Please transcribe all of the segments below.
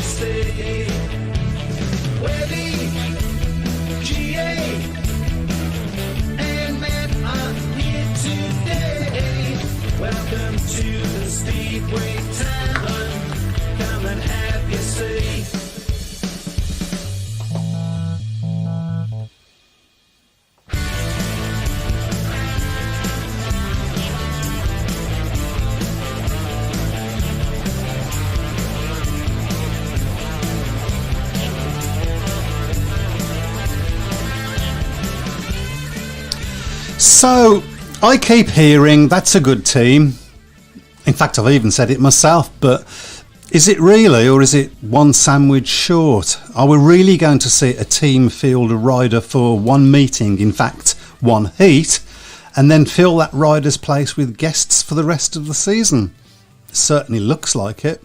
stay. Webby, GA, and Matt are here today. Welcome to the Speedway Tavern. Come and have your say. So, I keep hearing that's a good team. In fact, I've even said it myself, but is it really, or is it one sandwich short? Are we really going to see a team field a rider for one meeting, in fact, one heat, and then fill that rider's place with guests for the rest of the season? Certainly looks like it.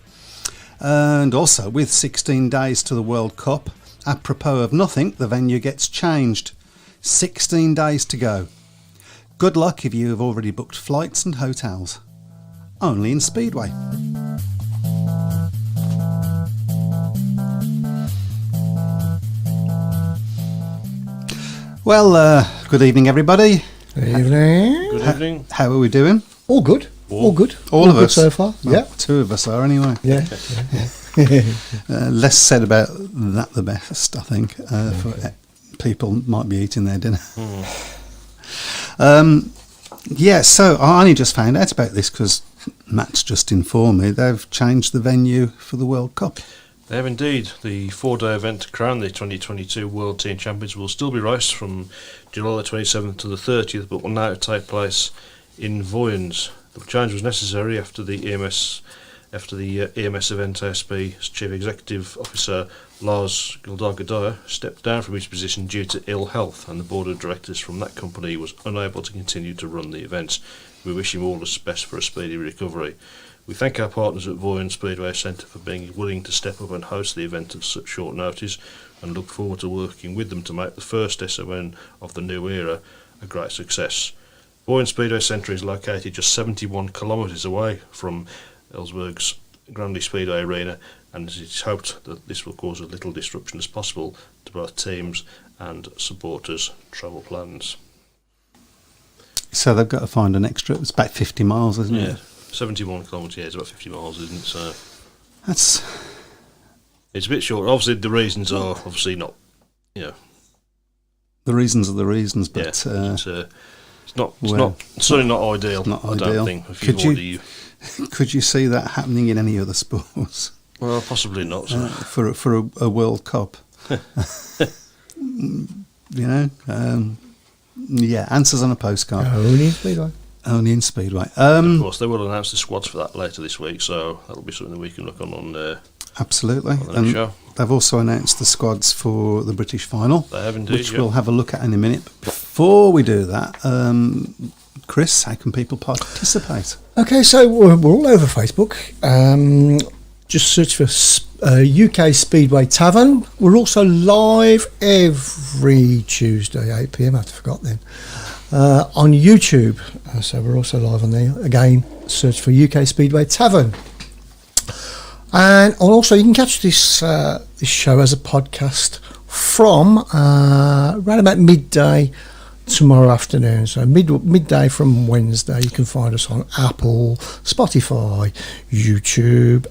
And also, with 16 days to the World Cup, apropos of nothing, the venue gets changed. 16 days to go. Good luck if you have already booked flights and hotels. Only in Speedway. Well, good evening, everybody. Good evening. Good evening. How are we doing? All good. All good. All of good us so far. Well, Yeah. two of us are anyway. Yeah. Less said about that, the best, I think. For people might be eating their dinner. Yeah, so I only just found out about this because Matt's just informed me they've changed the venue for the World Cup. They have indeed. The 4-day event to crown the 2022 World Team Champions will still be raced from July the 27th to the 30th, but will now take place in Voyens. The change was necessary after the EMS event ASB's Chief Executive Officer Lars Gildargadaya stepped down from his position due to ill health, and the board of directors from that company was unable to continue to run the events. We wish him all the best for a speedy recovery. We thank our partners at Voyens Speedway Centre for being willing to step up and host the event at such short notice, and look forward to working with them to make the first SON of the new era a great success. Voyens Speedway Centre is located just 71 kilometres away from Ellsberg's Grandy Speedway Arena, and it is hoped that this will cause as little disruption as possible to both teams and supporters' travel plans. So they've got to find an extra, it's about 50 miles, isn't it? 71 kilometres, is about 50 miles, isn't it? So it's a bit short. Obviously, the reasons are obviously not, the reasons are the reasons, but it's certainly not ideal. Not I ideal. don't think. Could you see that happening in any other sports? Well, possibly not. So. For a World Cup, answers on a postcard. Only in Speedway. Only in Speedway. Of course, they will announce the squads for that later this week, so that'll be something that we can look on. Absolutely. On the next show. They've also announced the squads for the British final. They have indeed, which we'll have a look at in a minute. But before we do that, Chris, how can people participate? Okay, so we're all over Facebook. Just search for UK Speedway Tavern. We're also live every Tuesday, 8 p.m. I forgot then. On YouTube. So we're also live on there. Again, search for UK Speedway Tavern. And also you can catch this show as a podcast from around about midday tomorrow afternoon. So midday from Wednesday. You can find us on Apple, Spotify, YouTube,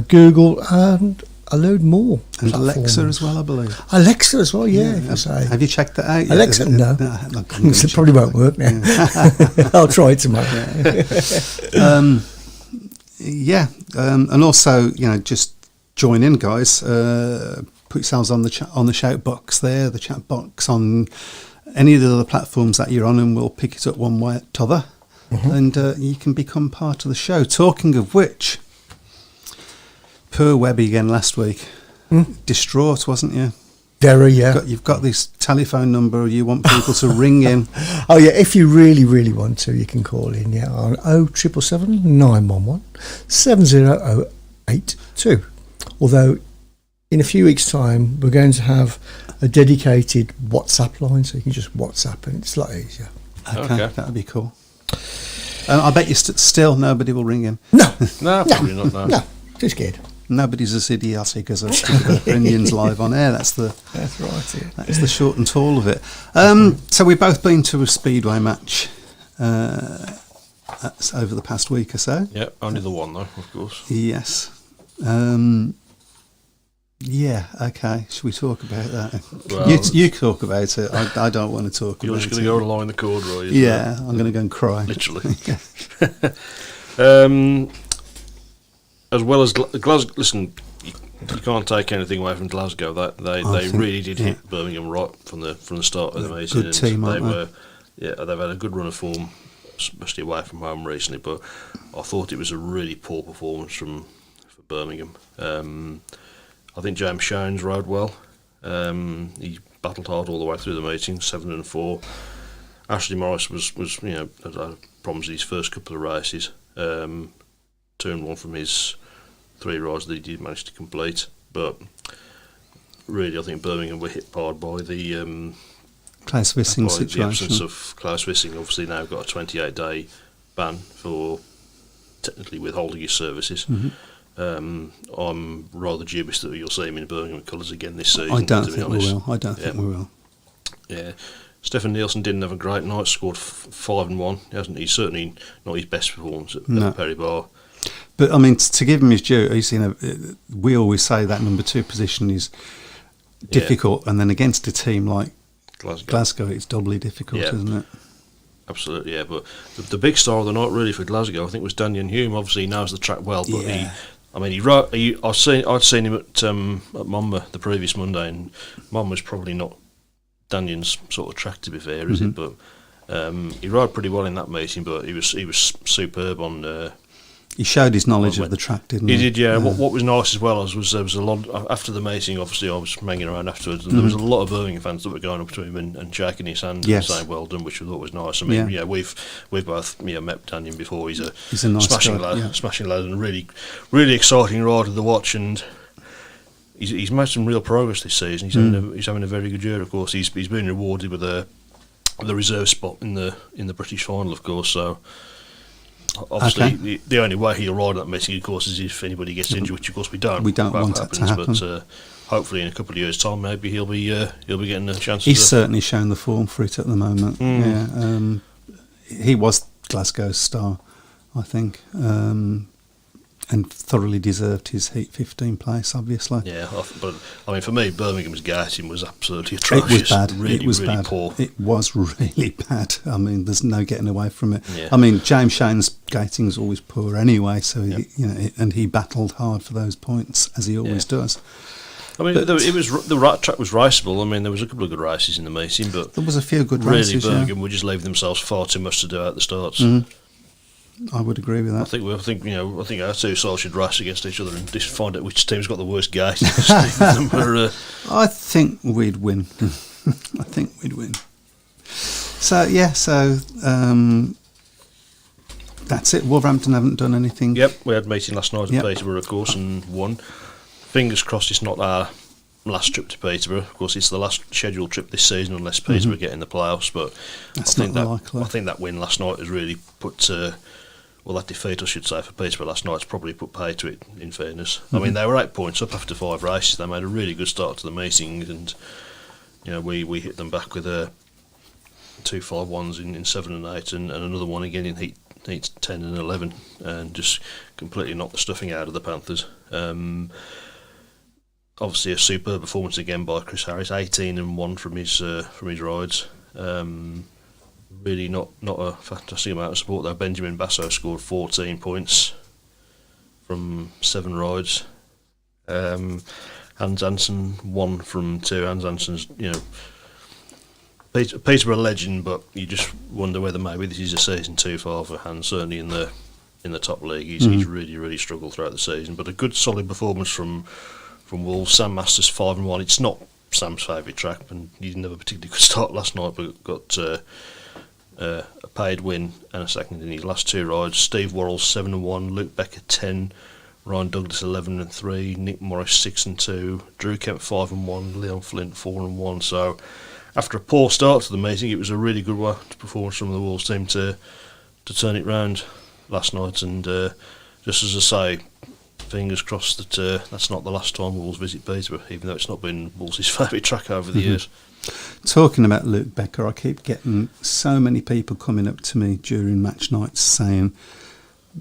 Google, and a load more. And platforms. Alexa as well, I believe. Alexa as well, yeah. Have you checked that out yet? Alexa, no. It probably won't work now. Yeah. I'll try it tomorrow. And also, just join in, guys. Put yourselves on the shout box there, the chat box on any of the other platforms that you're on, and we'll pick it up one way or t'other, and you can become part of the show. Talking of which, poor Webby again last week. Distraught, wasn't you? Very, yeah. You've got this telephone number you want people to ring in. Oh, yeah, if you really, really want to, you can call in, on 0777 911 70082. Although, in a few weeks' time, we're going to have a dedicated WhatsApp line, so you can just WhatsApp and it's a lot easier. Okay. That would be cool. I bet you still nobody will ring in. No. No, probably not. No, too scared. Nobody's as idiotic as us for Indians live on air. That's right. Yeah. That's the short and tall of it. So we've both been to a Speedway match over the past week or so. Yeah, only the one though, of course. Yes. Yeah, okay. Should we talk about that? Well, you talk about it. I don't want to talk about it. You're just going to go along the corduroy. Yeah, I'm going to go and cry. Literally. As well as Glasgow, listen, you can't take anything away from Glasgow. They really did hit Birmingham right from the start of the meeting. Good team, they aren't they? were, yeah, they've had a good run of form, especially away from home recently. But I thought it was a really poor performance for Birmingham. I think James Shanes rode well. He battled hard all the way through the meeting, 7 and 4. Ashley Morris was had problems in his first couple of races. 2 and 1 from his 3 rides that he did manage to complete. But really, I think Birmingham were hit hard by the Klaus Wissing the situation. absence of Klaus Wissing. Obviously now got a 28-day ban for technically withholding his services. Mm-hmm. I'm rather dubious that you'll see him in Birmingham colours again this season. I don't to be think honest. we will. I don't think we will. Yeah, Stefan Nielsen didn't have a great night. Scored 5 and 1. He's certainly not his best performance at Perry Bar. But I mean, to give him his due, we always say that number 2 position is difficult, and then against a team like Glasgow, it's doubly difficult, isn't it? Absolutely, yeah. But the big star of the night, really, for Glasgow, I think, was Daniel Hume. Obviously, he knows the track well, but I'd seen him at Monmouth the previous Monday, and Monmouth's probably not Daniel's sort of track, to be fair, is it? But he rode pretty well in that meeting, but he was superb on. He showed his knowledge of the track, didn't he? He did, yeah. What was nice as well was there was a lot after the meeting. Obviously, I was hanging around afterwards, and there was a lot of Birmingham fans that were going up to him and shaking his hand and saying "well done," which I thought was nice. I mean, we've both met Daniel before. He's a nice smashing guy, lad, smashing lad, and really, really exciting rider to watch. And he's made some real progress this season. He's having a very good year. Of course, he's been rewarded with the reserve spot in the British final, of course. So. Obviously, the only way he'll ride that meeting, of course, is if anybody gets injured, which of course we don't. We don't want that to happen. But hopefully, in a couple of years' time, maybe he'll be getting a chance. He's certainly shown the form for it at the moment. Yeah, he was Glasgow's star, I think, and thoroughly deserved his Heat 15 place, obviously. Yeah, but I mean, for me, Birmingham's gating was absolutely atrocious. It was bad. Really, it was really bad. Poor. It was really bad. I mean, there's no getting away from it. Yeah. I mean, James Shane's gating's always poor anyway, so he battled hard for those points as he always does. I mean, the track was raceable. I mean, there was a couple of good races in the meeting, but there was a few good really races. Birmingham would just leave themselves far too much to do at the starts. Mm-hmm. I would agree with that. I think our 2 sides should race against each other and just find out which team's got the worst gate. I think we'd win. I think we'd win. So that's it. Wolverhampton haven't done anything. Yep, we had a meeting last night at Peterborough, of course, and won. Fingers crossed it's not our last trip to Peterborough. Of course, it's the last scheduled trip this season unless Peterborough get in the playoffs. But I think that win last night has really put. That defeat, I should say, for Peterborough last night has probably put pay to it, in fairness. I mean, they were 8 points up after 5 races. They made a really good start to the meeting, and we hit them back with 2 5-1s in 7 and 8, and another one again in heats 10 and 11, and just completely knocked the stuffing out of the Panthers. Obviously, a superb performance again by Chris Harris, 18 and 1 from his rides. Really not a fantastic amount of support though. Benjamin Basso scored 14 points from 7 rides. Hans Hansen 1 from 2. Hans Hansen's Peterborough legend, but you just wonder whether maybe this is a season too far for Hans. Certainly in the top league, he's really struggled throughout the season. But a good solid performance from Wolves. Sam Masters 5 and 1. It's not Sam's favourite track, and he didn't have a particularly good start last night, but got a paid win and a second in his last 2 rides. Steve Worrell 7 and 1, Luke Becker 10, Ryan Douglas 11 and 3, Nick Morris 6 and 2, Drew Kemp 5 and 1, Leon Flint 4 and 1. So after a poor start to the meeting, it was a really good performance from the Wolves team to turn it round last night. And just as I say, fingers crossed that that's not the last time Wolves visit Peterborough, even though it's not been Wolves' favourite track over the years. Talking about Luke Becker, I keep getting so many people coming up to me during match nights saying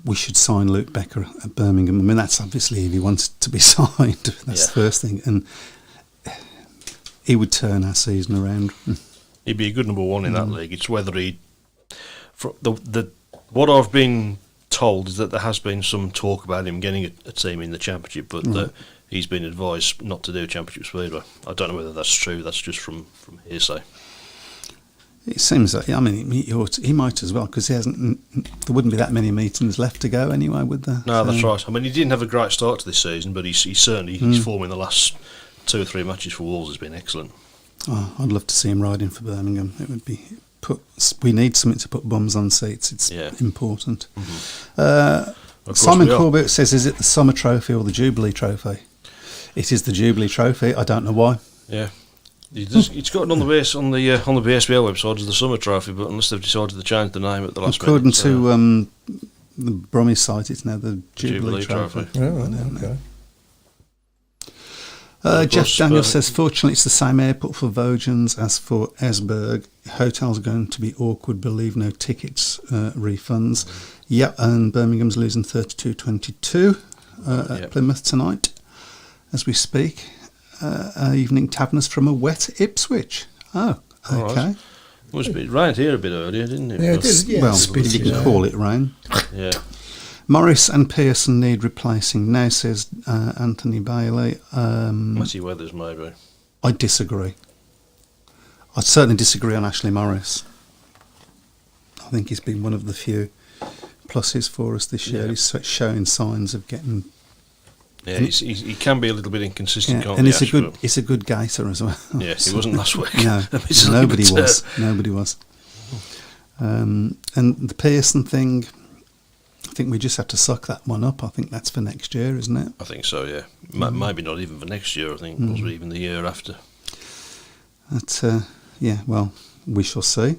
we should sign Luke Becker at Birmingham. I mean, that's obviously if he wants to be signed. That's the first thing. And he would turn our season around. He'd be a good number one in that league. It's whether he... What I've been told is that there has been some talk about him getting a team in the Championship, but that he's been advised not to do Championship Speedway. I don't know whether that's true. That's just from hearsay. It seems like, I mean, he might as well, because there wouldn't be that many meetings left to go anyway, would there? No, that's right. I mean, he didn't have a great start to this season, but he's certainly his form in the last 2 or 3 matches for Wolves has been excellent. Oh, I'd love to see him riding for Birmingham. It would be we need something to put bums on seats. It's important. Simon Corbett says, "Is it the Summer Trophy or the Jubilee Trophy?" It is the Jubilee Trophy. I don't know why. Yeah. It's got it on the BSBL website as the Summer Trophy, but unless they've decided to change the name at the last According minute. to the Brummies site, it's now the Jubilee Trophy. Okay. Jeff Daniels says, fortunately it's the same airport for Vojens as for Esberg. Hotels are going to be awkward, believe no tickets refunds. Yep, and Birmingham's losing 32-22 at Plymouth tonight as we speak. Evening taverners from a wet Ipswich. Oh, okay. Right. It rained here a bit earlier, didn't it? Yeah, it did. Yeah, Well, you can call it rain. Yeah. Morris and Pearson need replacing now, says Anthony Bailey. Matty Weathers, maybe. I disagree. I certainly disagree on Ashley Morris. I think he's been one of the few pluses for us this year. Yeah. He's showing signs of getting... Yeah, he can be a little bit inconsistent, can't and he, he's a good gaiter as well. Yes, he wasn't last week. No, nobody was. And the Pearson thing, I think we just have to suck that one up. I think that's for next year, isn't it? I think so, yeah. Maybe not even for next year, I think, possibly even the year after. That's, well, we shall see.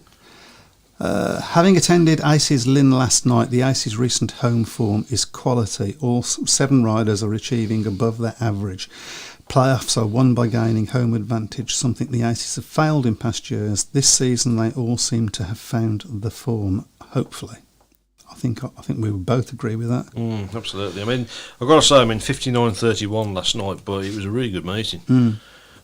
Having attended Aces Lynn last night, the Aces' recent home form is quality. All 7 riders are achieving above their average. Playoffs are won by gaining home advantage, something the Aces have failed in past years. This season they all seem to have found the form, hopefully. I think we would both agree with that. Absolutely. I mean, I've got to say, 59-31 last night, but it was a really good meeting.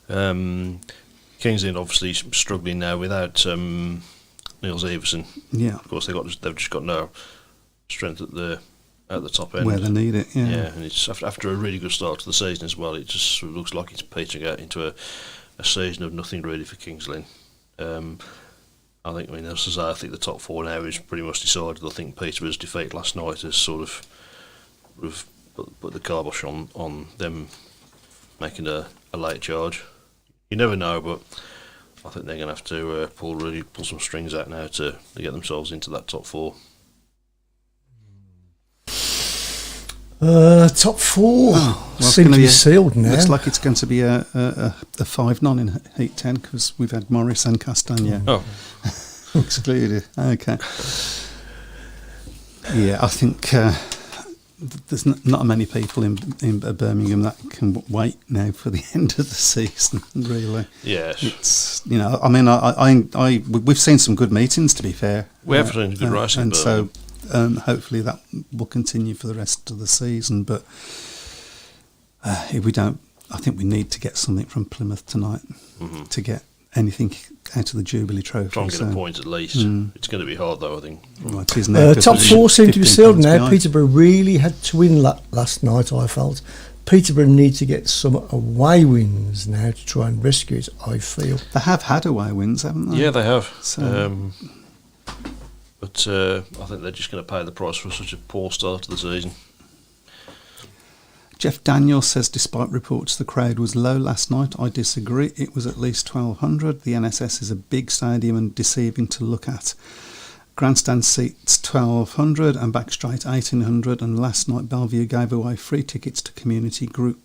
King's Lynn obviously struggling now without Niels Everson. Yeah. Of course, they've just got no strength at the top end where they need it. Yeah. Yeah, and it's after a really good start to the season as well. It just looks like it's petering out into a season of nothing really for King's Lynn. I think the top 4 now is pretty much decided. I think Peterborough's defeat last night has sort of put the kibosh on them making a late charge. You never know, but I think they're going to have to pull some strings out now to get themselves into that top 4. Top 4 seem to be sealed now. Looks like it's going to be a 5-9 in Heat 10 because we've had Morris and Castagna excluded. Okay. Yeah, I think there's not many people in Birmingham that can wait now for the end of the season. Really, yes. It's we've seen some good meetings. To be fair, we have seen good racing, and so hopefully that will continue for the rest of the season. But if we don't, I think we need to get something from Plymouth tonight to get anything out of the Jubilee Trophy. Try and get a point at least. It's going to be hard though, I think. Well, it is now, top 4 seem to be 15 sealed points now. behind. Peterborough really had to win last night, I felt. Peterborough need to get some away wins now to try and rescue it, I feel. They have had away wins, haven't they? Yeah, they have. So- But I think they're just going to pay the price for such a poor start to the season. Jeff Daniels says, despite reports the crowd was low last night, I disagree. It was at least 1,200. The NSS is a big stadium and deceiving to look at. Grandstand seats 1,200 and back straight 1,800. And last night Bellevue gave away free tickets to community group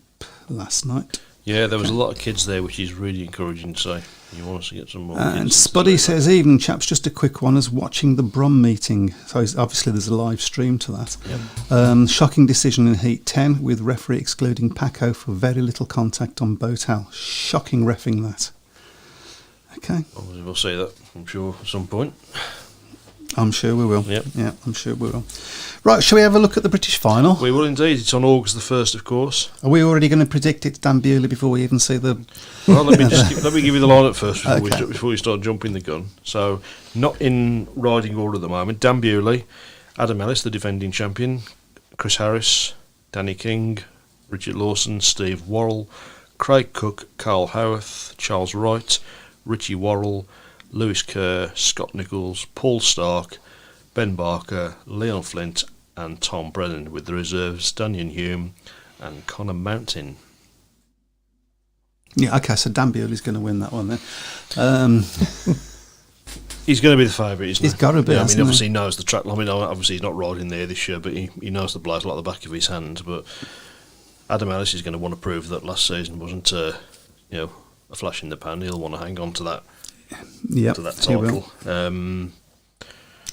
last night. Yeah, there was a lot of kids there, which is really encouraging to say. You want us to get some more. And Spuddy says, evening chaps, just a quick one, as watching the Brom meeting. So obviously there's a live stream to that. Yep. Shocking decision in Heat 10 with referee excluding Paco for very little contact on Botal. Shocking reffing that. Okay. Obviously we'll see that, I'm sure, at some point. I'm sure we will. Yep. Yeah, I'm sure we will. Right, shall we have a look at the British final? We will indeed. It's on August the 1st, of course. Are we already going to predict it's Dan Bewley before we even see the... Well, let me give you the lineup first Okay. before we start jumping the gun. So, not in riding order at the moment. Dan Bewley, Adam Ellis, the defending champion, Chris Harris, Danny King, Richard Lawson, Steve Worrell, Craig Cook, Carl Howarth, Charles Wright, Richie Worrell, Lewis Kerr, Scott Nichols, Paul Stark, Ben Barker, Leon Flint and Tom Brennan, with the reserves Daniel Hume and Connor Mountain. Yeah, okay, so Dan Bewley's going to win that one then. He's going to be the favourite, isn't he? He's got to be, Yeah, I mean, hasn't obviously he knows the track. I mean, obviously he's not riding there this year, but he knows the place like the back of his hand. But Adam Ellis is going to want to prove that last season wasn't, a flash in the pan. He'll want to hang on to that. Yep, To that he will. title.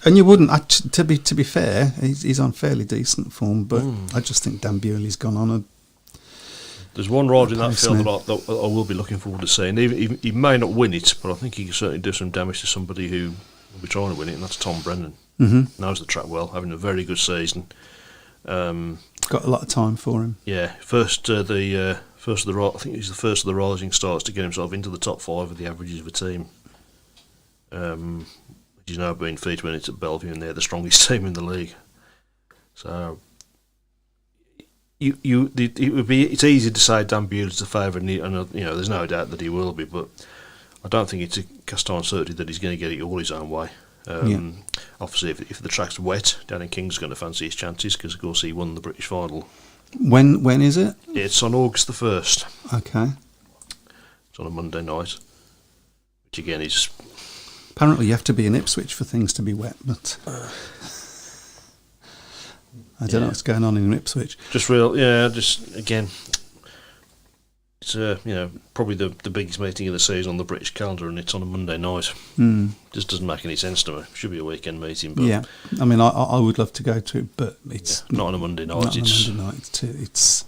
And you wouldn't, to be fair, he's on fairly decent form, but I just think Dan Bewley's gone on There's one rider in that Pace field now. that I will be looking forward to seeing. He may not win it, but I think he can certainly do some damage to somebody who will be trying to win it, and that's Tom Brennan. Mm-hmm. Knows the track well, having a very good season. Got a lot of time for him. Yeah, I think he's the first of the rising stars to get himself into the top 5 of the averages of a team. Which is now being featured when it's at Bellevue, and they're the strongest team in the league. So it's easy to say Dan Bewley's the favourite, and there's no doubt that he will be, but I don't think it's a cast iron certainty that he's going to get it all his own way. Obviously, if the track's wet, Danny King's going to fancy his chances because, of course, he won the British final. When is it? It's on August the 1st. Okay. It's on a Monday night, which again is... Apparently you have to be in Ipswich for things to be wet, but I don't know what's going on in Ipswich. Just again, it's probably the biggest meeting of the season on the British calendar, and it's on a Monday night. Just doesn't make any sense to me. Should be a weekend meeting, but Yeah, I mean, I would love to go to it, but it's not on a Monday night. not on a Monday night. It's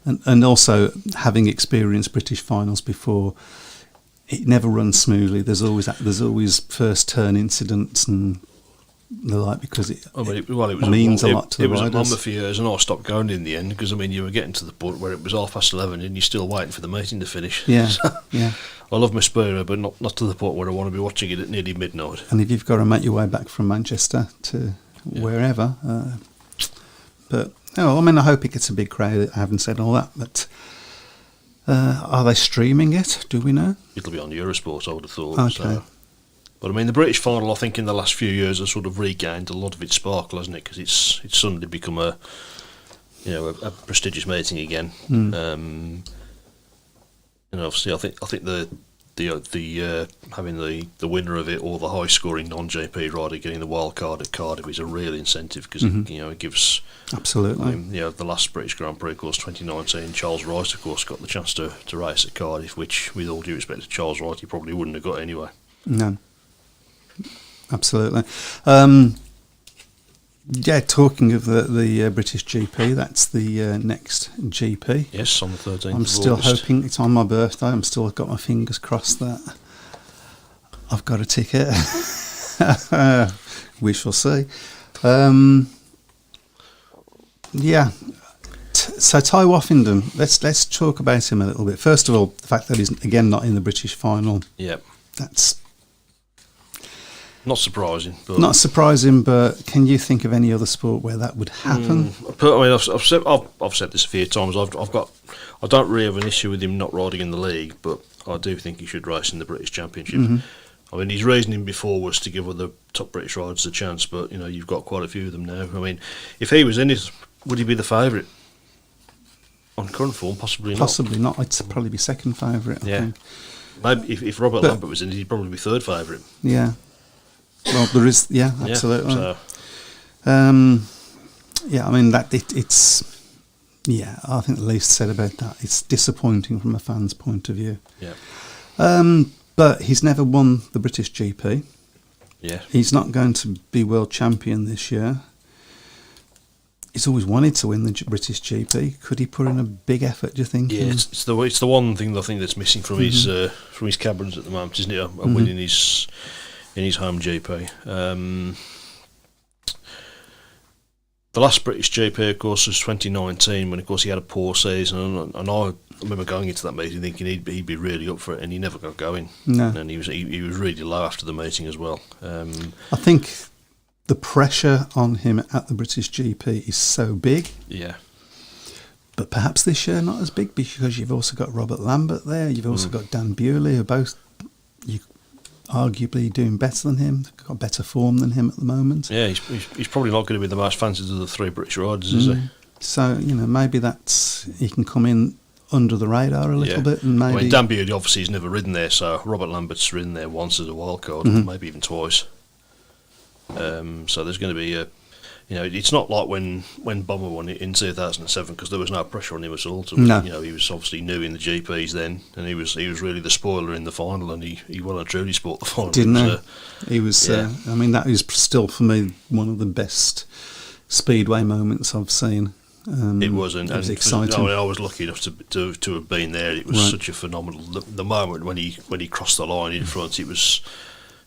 and also having experienced British finals before, it never runs smoothly. There's always first turn incidents and the like, because it means a lot to the riders. It was at riders. Monmouth for years, and I stopped going in the end because you were getting to the point where it was 11:30 and you're still waiting for the meeting to finish. Yeah, So, yeah. I love my Speedway, but not to the point where I want to be watching it at nearly midnight. And if you've got to make your way back from Manchester to wherever, but I mean, I hope it gets a big crowd. I haven't said all that, but are they streaming it? Do we know? It'll be on Eurosport, I would have thought. Okay. So. But I mean, the British final, I think, in the last few years has sort of regained a lot of its sparkle, hasn't it? Because it's suddenly become a prestigious meeting again. Obviously, I think the having the winner of it or the high scoring non-JP rider getting the wild card at Cardiff is a real incentive because it gives. Absolutely. The last British Grand Prix, of course, 2019, Charles Wright, of course, got the chance to race at Cardiff, which, with all due respect to Charles Wright, he probably wouldn't have got anyway. No. Absolutely. Talking of the British GP, that's the next GP. Yes, on the 13th I'm of still August. hoping it's on my birthday. I'm still got my fingers crossed that I've got a ticket. We shall see. So Ty Woffington, let's talk about him a little bit. First of all, the fact that he's again not in the British final. Yep. That's Not surprising. But not surprising, but can you think of any other sport where that would happen? I've said this a few times. I don't really have an issue with him not riding in the league, but I do think he should race in the British Championship. I mean, his reasoning before was to give other top British riders a chance, but you've got quite a few of them now. I mean, if he was in it, would he be the favourite? On current form, possibly not. Possibly not. I'd probably be second favourite. I think. Maybe if Robert Lambert was in it, he'd probably be third favourite. Yeah. Well, there is. Yeah, absolutely. So. I mean it's. Yeah, I think the least said about that. It's disappointing from a fan's point of view. Yeah. But he's never won the British GP. Yeah. He's not going to be world champion this year. He's always wanted to win the British GP. Could he put in a big effort, do you think? Yeah, it's the one thing I think that's missing from his cabins at the moment, isn't it? A win in his home GP. The last British GP, of course, was 2019, when of course he had a poor season, and I remember going into that meeting thinking he'd be really up for it, and he never got going. No, and he was really low after the meeting as well. I think the pressure on him at the British GP is so big. Yeah. But perhaps this year not as big, because you've also got Robert Lambert there. You've also got Dan Bewley, who are both arguably doing better than him. They've got better form than him at the moment. Yeah, he's probably not going to be the most fancied of the three British riders, is he? So, maybe he can come in under the radar a little bit, and maybe. Dan Bewley obviously has never ridden there, so Robert Lambert's ridden there once as a wild card, maybe even twice. So there's going to be it's not like when Bomber won it in 2007, because there was no pressure on him at all. No. He was obviously new in the GPs then, and he was really the spoiler in the final, and he well and truly sport the final. Didn't he? He was. That is still for me one of the best Speedway moments I've seen. It was, and it was exciting. I was lucky enough to have been there. It was such a phenomenal. The moment when he crossed the line in front, it was.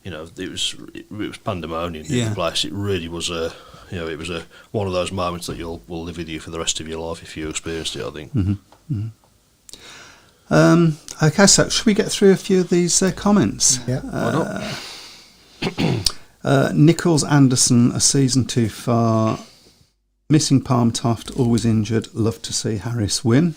It was pandemonium in the place. It really was it was one of those moments that will live with you for the rest of your life if you experienced it, I think. Okay, so should we get through a few of these comments? Yeah, why not? Nichols Anderson, a season too far. Missing Palm Toft, always injured. Love to see Harris win.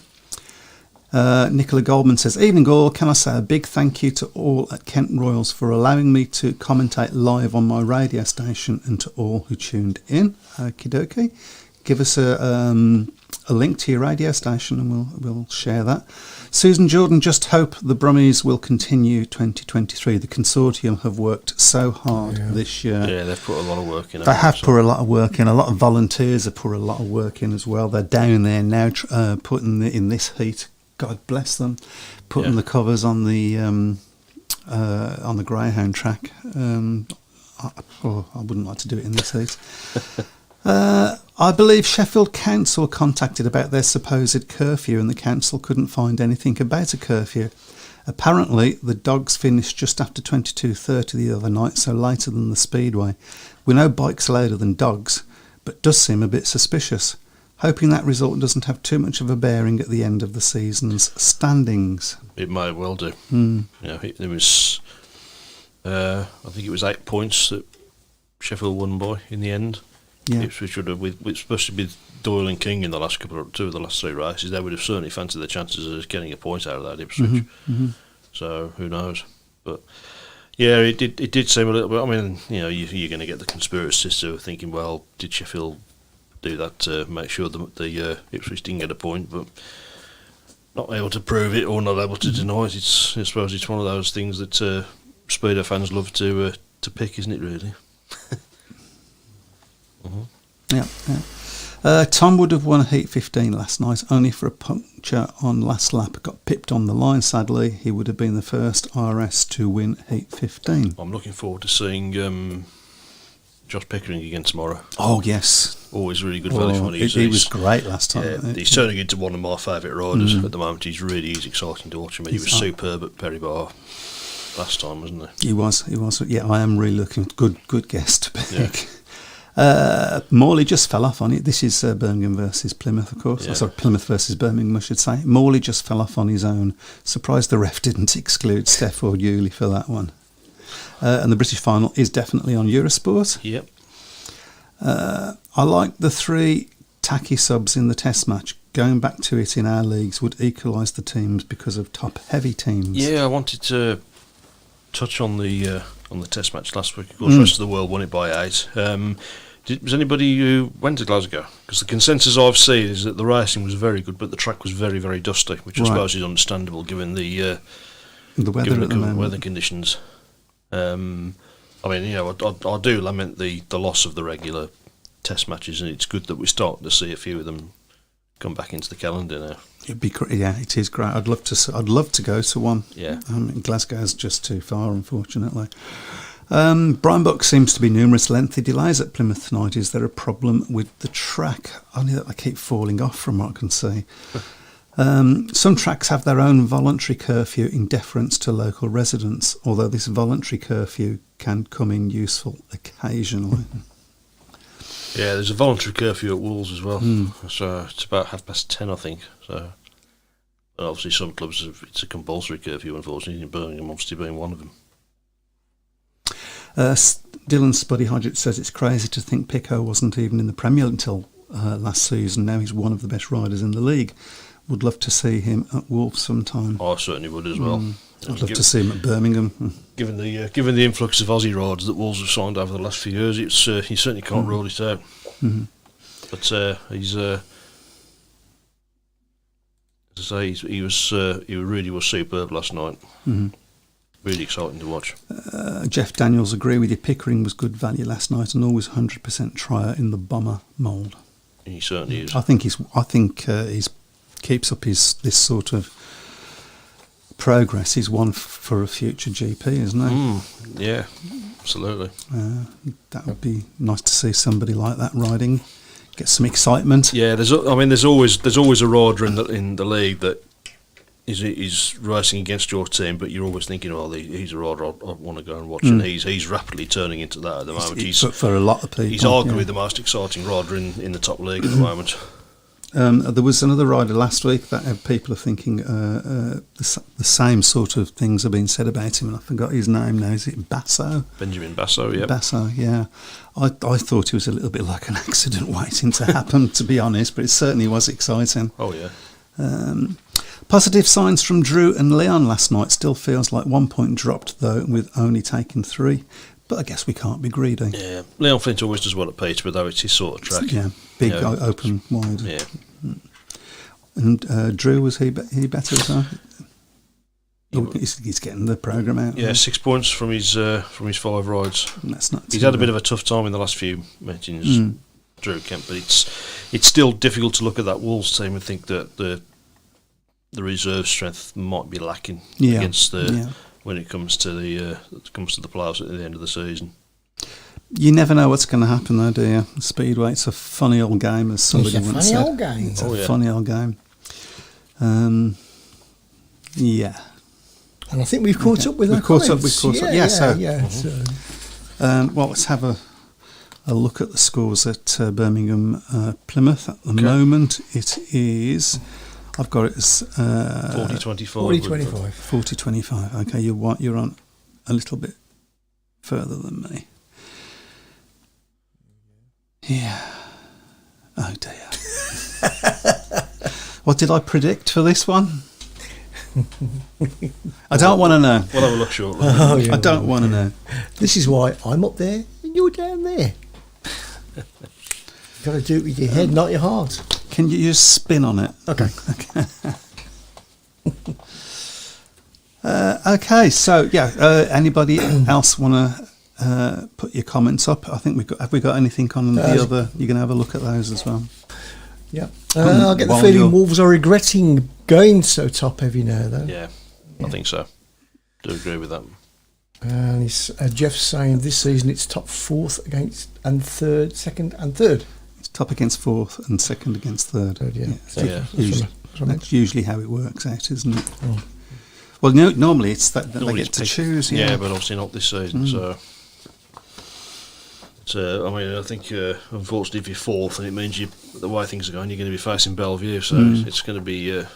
Nicola Goldman says, "Evening all, can I say a big thank you to all at Kent Royals for allowing me to commentate live on my radio station, and to all who tuned in." Okie dokie. Give us a link to your radio station and we'll share that. Susan Jordan, just hope the Brummies will continue 2023. The consortium have worked so hard this year. Yeah, they've put a lot of work in. They have put a lot of work in. A lot of volunteers have put a lot of work in as well. They're down there now putting in this heat. God bless them, putting the covers on the Greyhound track. I wouldn't like to do it in this heat. I believe Sheffield Council contacted about their supposed curfew, and the council couldn't find anything about a curfew. Apparently, the dogs finished just after 22:30 the other night, so later than the Speedway. We know bikes are louder than dogs, but does seem a bit suspicious. Hoping that result doesn't have too much of a bearing at the end of the season's standings. It may well do. There was, I think it was 8 points that Sheffield won by in the end. Yeah. Ipswich would have, especially with Doyle and King in the last two of the last three races, they would have certainly fancied the chances of getting a point out of that Ipswich. So who knows? But yeah, it did seem a little bit. I mean, you're going to get the conspiracists who are thinking, well, did Sheffield do that to make sure the Ipswich didn't get a point, but not able to prove it or not able to deny it. I suppose it's one of those things that Speedo fans love to pick, isn't it? Really. Yeah. Tom would have won Heat 15 last night, only for a puncture on last lap. Got pipped on the line, sadly. He would have been the first RS to win Heat 15. I'm looking forward to seeing Josh Pickering again tomorrow. Oh, yes. Always really good value for him. He was great last time. He's turning into one of my favourite riders at the moment. He's exciting to watch him. He was superb at Perry Bar last time, wasn't he? He was. Yeah, I am really looking. Good guess to pick. Morley just fell off on it. This is Birmingham versus Plymouth, of course. Yeah. Sorry, Plymouth versus Birmingham, I should say. Morley just fell off on his own. Surprised the ref didn't exclude Steph or Yuli for that one. And the British final is definitely on Eurosport. Yep. I like the 3 tacky subs in the test match. Going back to it in our leagues would equalise the teams because of top-heavy teams. Yeah, I wanted to touch on the test match last week. Of course, the rest of the world won it by 8. Was anybody who went to Glasgow? Because the consensus I've seen is that the racing was very good, but the track was very, very dusty, which I suppose is understandable given the weather conditions. I mean, I do lament the loss of the regular test matches, and it's good that we're starting to see a few of them come back into the calendar now. It'd be great. Yeah, it is great. I'd love to go to one. Yeah. Glasgow's just too far, unfortunately. Brian Buck seems to be numerous lengthy delays at Plymouth tonight. Is there a problem with the track? Only that they keep falling off from what I can see. Some tracks have their own voluntary curfew in deference to local residents, although this voluntary curfew can come in useful occasionally. Yeah, there's a voluntary curfew at Wolves as well. So it's about 10:30, I think. So, and obviously some clubs it's a compulsory curfew. Unfortunately, in Birmingham, obviously being one of them. Dylan Spuddy Hodgett says it's crazy to think Pico wasn't even in the Premier until last season. Now he's one of the best riders in the league. Would love to see him at Wolves sometime. I certainly would as well. I'd love to see him at Birmingham. Given the influx of Aussie riders that Wolves have signed over the last few years, it's he certainly can't rule it out. But he's as I say, he really was superb last night. Really exciting to watch. Jeff Daniels, agree with you. Pickering was good value last night and always 100% trier in the bomber mould. He certainly is. I think he's keeps up this sort of progress. He's one for a future GP, isn't he? Yeah, absolutely. That would be nice to see somebody like that riding. Get some excitement. Yeah, there's always a rider in the league that is racing against your team, but you're always thinking, oh, he's a rider I want to go and watch, and he's rapidly turning into that at the moment. He's for a lot of people. He's arguably the most exciting rider in the top league at the moment. There was another rider last week that people are thinking the same sort of things have been said about him, and I forgot his name now. Is it Basso? Benjamin Basso, yeah. Basso, yeah. I thought he was a little bit like an accident waiting to happen, to be honest, but it certainly was exciting. Oh, yeah. Positive signs from Drew and Leon last night. Still feels like 1 point dropped, though, with only taking 3. But I guess we can't be greedy. Yeah, Leon Flint always does well at Peterborough, though. It's his sort of track. Yeah, big, open, wide. Yeah. And Drew, was he better as well? He's getting the programme out. Yeah, 6 points from his 5 rides. That's not. He's had a bit of a tough time in the last few meetings, Drew Kemp, but it's still difficult to look at that Wolves team and think that the reserve strength might be lacking against when it comes to the playoffs at the end of the season. You never know what's going to happen, though, do you? Speedway, it's a funny old game, as somebody once said. It's a funny old game. Yeah. And I think we've caught up with our comments. Well, let's have a look at the scores at Birmingham Plymouth. At the moment, it is... I've got it as 40-25. 40-25. 40-25. Okay, you're on a little bit further than me. Yeah. Oh dear. What did I predict for this one? I don't want to know. We'll have a look shortly. I don't want to know. This is why I'm up there and you're down there. You've got to do it with your head, not your heart. Can you just spin on it? Okay. Okay. So anybody else want to put your comments up? I think have we got anything on the other? You're going to have a look at those as well. Yeah. I get the feeling Wolves are regretting going so top heavy now, though. Yeah, I think so. Do agree with that. And Jeff's saying this season it's top 4th against and 3rd, 2nd and 3rd. It's top against 4th and 2nd against 3rd. That's usually how it works out, isn't it? Oh. Well, normally it's that they get to choose. Yeah, but obviously not this season. So, I think unfortunately if you're 4th, and it means the way things are going, you're going to be facing Bellevue. So it's going to be a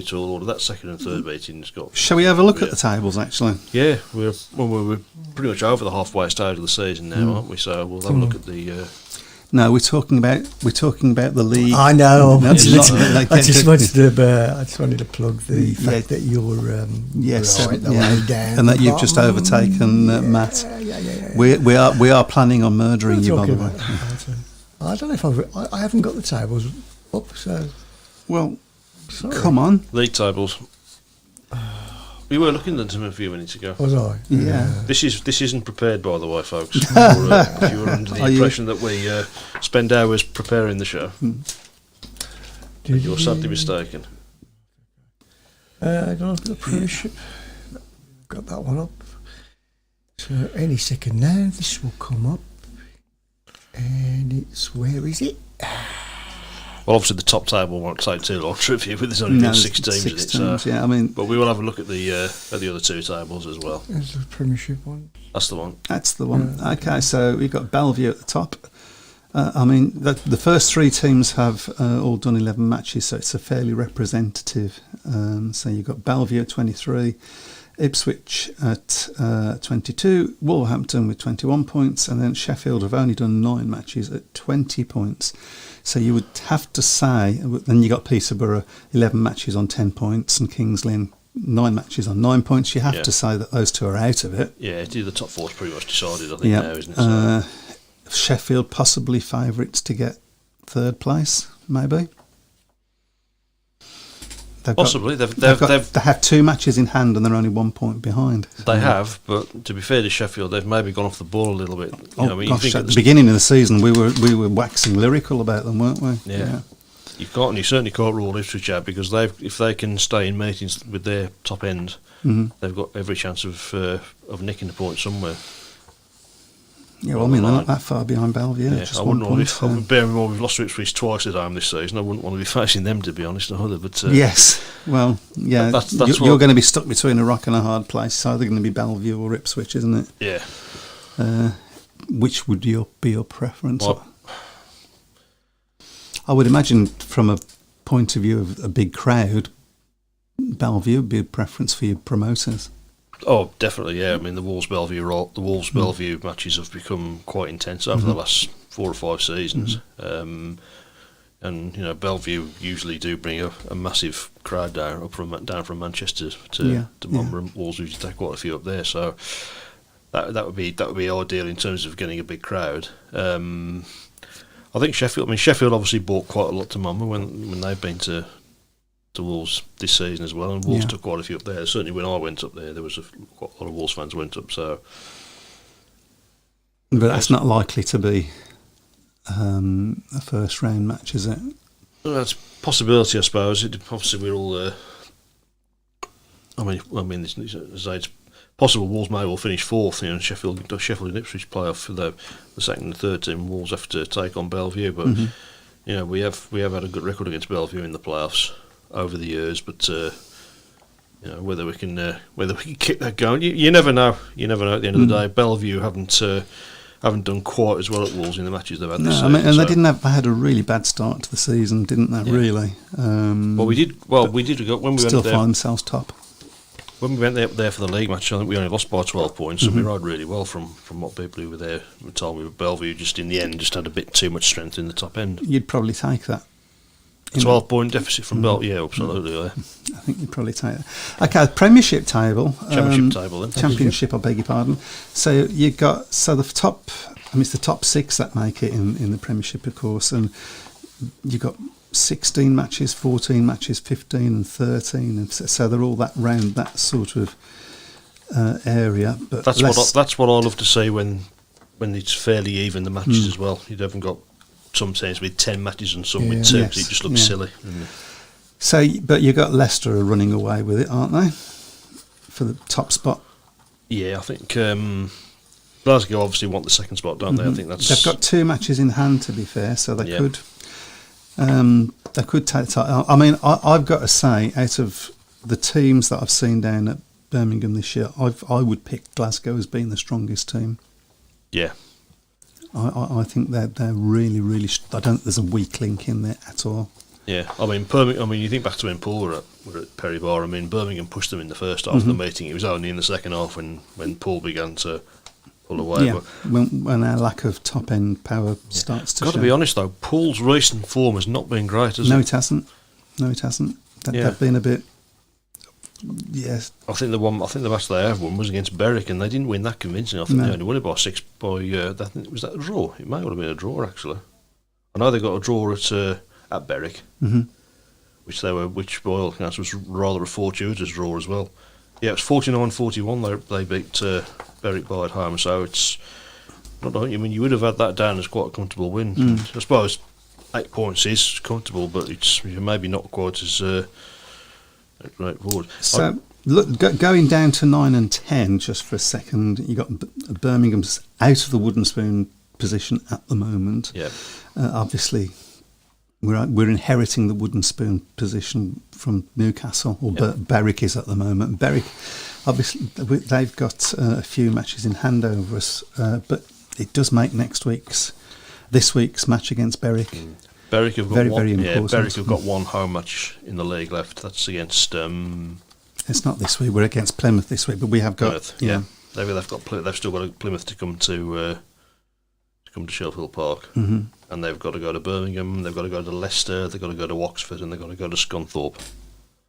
tall order. That 2nd and 3rd meeting's got. Shall we have a look at the tables? Actually, yeah, we're pretty much over the halfway stage of the season now, aren't we? So we'll have a look at the. No, we're talking about the league. I know. I just wanted to plug the fact that you're way down, and that you've just overtaken Matt. We are planning on murdering you, by the way. I don't know if I haven't got the tables up. So come on, league tables. We were looking at them a few minutes ago. Was I? Yeah. This isn't prepared, by the way, folks. If you were under the impression that we spend hours preparing the show. And you're sadly mistaken. Hang on, I've got the Premiership. Got that one up. So any second now, this will come up. And it's, where is it? Well, obviously the top table won't take too long to review, but there's only 6 teams in it. So. Yeah, I mean, but we will have a look at the other 2 tables as well. There's the Premiership one. That's the one. that's the one. Okay, so we've got Bellevue at the top. I mean, the first 3 teams have all done 11 matches, so it's a fairly representative. So you've got Bellevue at 23, Ipswich at 22, Wolverhampton with 21 points, and then Sheffield have only done 9 matches at 20 points. So you would have to say, then you got Peterborough 11 matches on 10 points, and Kings Lynn 9 matches on 9 points. You have to say that those 2 are out of it. Yeah, the top 4's pretty much decided, I think, now, isn't it? So. Sheffield possibly favourites to get 3rd place, maybe. Possibly. They have 2 matches in hand and they're only 1 point behind. They have, but to be fair to Sheffield, they've maybe gone off the ball a little bit. You know, I mean, gosh, at the beginning of the season, we were waxing lyrical about them, weren't we? Yeah. You certainly can't rule Ipswich out, because if they can stay in meetings with their top end, they've got every chance of nicking the point somewhere. Yeah, well, I mean, they're not that far behind Bellevue. Yeah, just I one wouldn't point. want to be, bearing in mind we've lost to Ipswich twice at home this season. I wouldn't want to be facing them, to be honest, either. But yes, well, yeah, that's you're going to be stuck between a rock and a hard place. It's either going to be Bellevue or Ipswich, isn't it? Yeah. Which would be your preference? Well, I would imagine, from a point of view of a big crowd, Bellevue would be a preference for your promoters. Oh, definitely, yeah. I mean, the Wolves-Bellevue matches have become quite intense over the last 4 or 5 seasons. And, you know, Bellevue usually do bring a massive crowd down from Manchester to Monmouth, and Wolves usually take quite a few up there. So that would be ideal in terms of getting a big crowd. I think Sheffield obviously bought quite a lot to Monmouth when they've been to Wolves this season as well, and Wolves took quite a few up there. Certainly when I went up there was quite a lot of Wolves fans went up. So, but that's not likely to be a first round match, is it? Well, that's a possibility, I suppose. Obviously, we're all. I mean, it's possible Wolves may well finish 4th. You know, Sheffield and Ipswich play off for the 2nd and 3rd team. Wolves have to take on Bellevue, but you know, we have had a good record against Bellevue in the playoffs over the years, but you know, whether we can keep that going, you never know. You never know. At the end of the day, Bellevue haven't done quite as well at Wolves in the matches they've had this season. They had a really bad start to the season, didn't they? Yeah. Really. We did when we went still there, find themselves top. When we went there for the league match, I think we only lost by 12 points, and we rode really well from what people who were there told me. Bellevue just in the end just had a bit too much strength in the top end. You'd probably take that. 12-point deficit from Bellevue, yeah, absolutely. Yeah. I think you'd probably take that. Okay, Premiership table. Then. Championship, I beg your pardon. So you got the top. I mean, it's the top 6 that make it in the Premiership, of course, and you got 16 matches, 14 matches, 15 and 13, and so they're all that round that sort of area. But that's what I love to see when it's fairly even, the matches as well. You haven't got some teams with 10 matches and some with 2, so it just looks silly. So, but you got Leicester are running away with it, aren't they, for the top spot? Yeah, I think Glasgow obviously want the second spot, don't they? I think they've got 2 matches in hand, to be fair, so they could. They could take the title. I mean, I've got to say, out of the teams that I've seen down at Birmingham this year, I would pick Glasgow as being the strongest team. Yeah. I think they're really, really. I don't think there's a weak link in there at all. Yeah, I mean, you think back to when Paul were at Perry Bar. I mean, Birmingham pushed them in the first half of the meeting. It was only in the second half when Paul began to pull away. Yeah, but when our lack of top end power starts to. Got to be honest though, Paul's recent form has not been great, has it? No, it hasn't. They've been a bit. Yes, I think the match they have won was against Berwick, and they didn't win that convincingly. I think they only won it by 6. Was that a draw? It might have been a draw actually. I know they got a draw at Berwick, which by all accounts was rather a fortuitous draw as well. Yeah, it was 49-41. They beat Berwick by at home, so it's not. I mean, you would have had that down as quite a comfortable win. I suppose 8 points is comfortable, but it's maybe not quite as straightforward. So, look, going down to 9 and 10, just for a second, you got Birmingham's out of the wooden spoon position at the moment. Yeah. Obviously, we're inheriting the wooden spoon position from Newcastle, or Berwick is at the moment. Berwick, obviously, they've got a few matches in hand over us, but it does make this week's match against Berwick. Berwick have got very, one, very important. Berwick have got one home match in the league left. That's against It's not this week. We're against Plymouth this week, but we have got Plymouth. Yeah, they've still got Plymouth to come to Sheffield Park, and they've got to go to Birmingham. They've got to go to Leicester. They've got to go to Oxford, and they've got to go to Scunthorpe.